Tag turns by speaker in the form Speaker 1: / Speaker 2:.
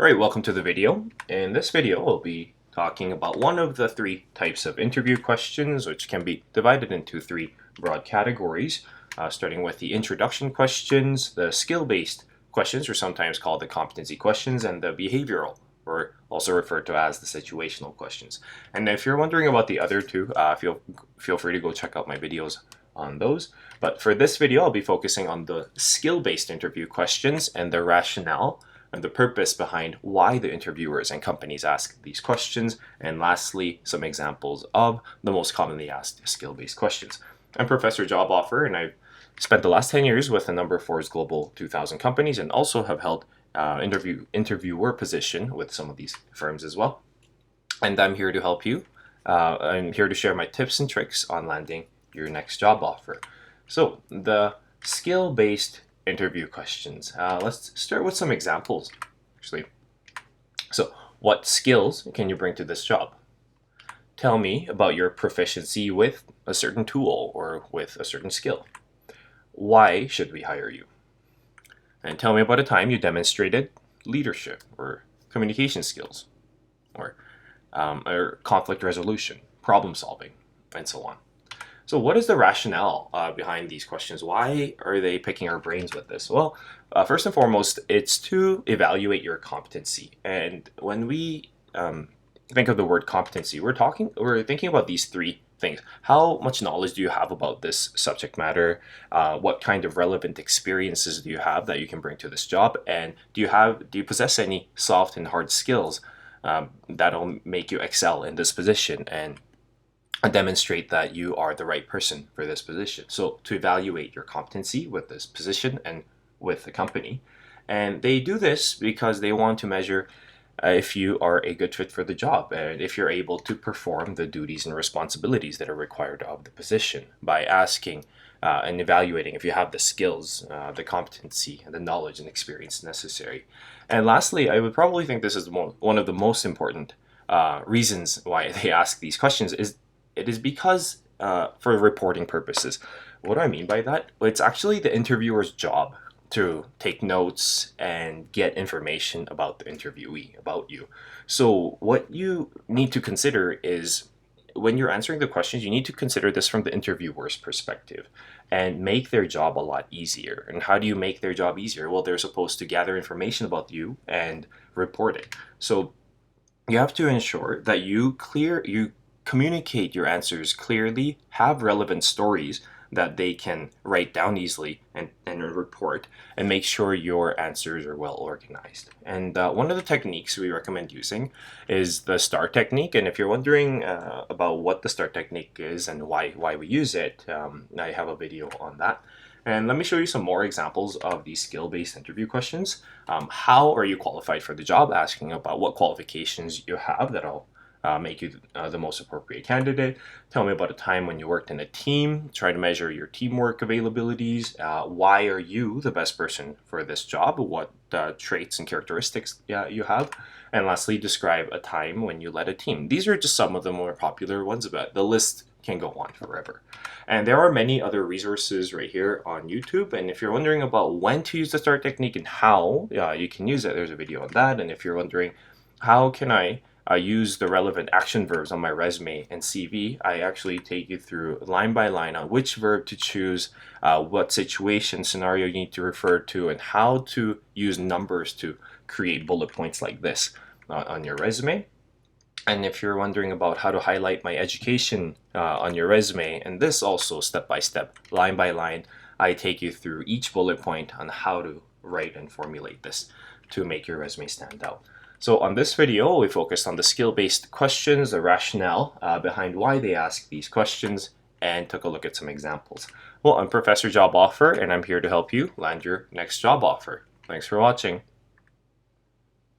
Speaker 1: Alright, welcome to the video. In this video, we'll be talking about one of the three types of interview questions, which can be divided into three broad categories, starting with the introduction questions, the skill-based questions, or sometimes called the competency questions, and the behavioral, or also referred to as the situational questions. And if you're wondering about the other two, feel free to go check out my videos on those. But for this video, I'll be focusing on the skill-based interview questions and the rationale and the purpose behind why the interviewers and companies ask these questions, and lastly, some examples of the most commonly asked skill-based questions. I'm Professor Job Offer, and I've spent the last 10 years with a number of Forbes Global 2000 companies, and also have held interviewer position with some of these firms as well. And I'm here to help you. I'm here to share my tips and tricks on landing your next job offer. So the skill-based interview questions. Let's start with some examples, actually. So, what skills can you bring to this job? Tell me about your proficiency with a certain tool or with a certain skill. Why should we hire you? And tell me about a time you demonstrated leadership or communication skills, or conflict resolution, problem solving, and so on. So what is the rationale behind these questions? Why are they picking our brains with this? Well, first and foremost, it's to evaluate your competency. And when we think of the word competency, we're thinking about these three things. How much knowledge do you have about this subject matter? What kind of relevant experiences do you have that you can bring to this job? And do you possess any soft and hard skills that'll make you excel in this position and demonstrate that you are the right person for this position? So to evaluate your competency with this position and with the company. And they do this because they want to measure if you are a good fit for the job and if you're able to perform the duties and responsibilities that are required of the position by asking and evaluating if you have the skills, the competency, and the knowledge and experience necessary. And lastly, I would probably think this is one of the most important reasons why they ask these questions it is because for reporting purposes. What do I mean by that? Well, it's actually the interviewer's job to take notes and get information about the interviewee, about you. So what you need to consider is when you're answering the questions, you need to consider this from the interviewer's perspective and make their job a lot easier. And how do you make their job easier? Well, they're supposed to gather information about you and report it. So you have to ensure that you communicate your answers clearly, have relevant stories that they can write down easily and report, and make sure your answers are well organized. And one of the techniques we recommend using is the STAR technique. And if you're wondering about what the STAR technique is and why we use it, I have a video on that. And let me show you some more examples of these skill-based interview questions. How are you qualified for the job? Asking about what qualifications you have that'll make you the most appropriate candidate. Tell me about a time when you worked in a team. Try to measure your teamwork availabilities. Why are you the best person for this job? What traits and characteristics you have. And lastly, describe a time when you led a team. These are just some of the more popular ones, but the list can go on forever. And there are many other resources right here on YouTube. And if you're wondering about when to use the STAR technique and how you can use it, there's a video on that. And if you're wondering how can I use the relevant action verbs on my resume and CV, I actually take you through line by line on which verb to choose, what situation, scenario you need to refer to, and how to use numbers to create bullet points like this on your resume. And if you're wondering about how to highlight my education on your resume, and this also step by step, line by line, I take you through each bullet point on how to write and formulate this to make your resume stand out. So on this video, we focused on the skill-based questions, the rationale behind why they ask these questions, and took a look at some examples. Well, I'm Professor Job Offer, and I'm here to help you land your next job offer. Thanks for watching.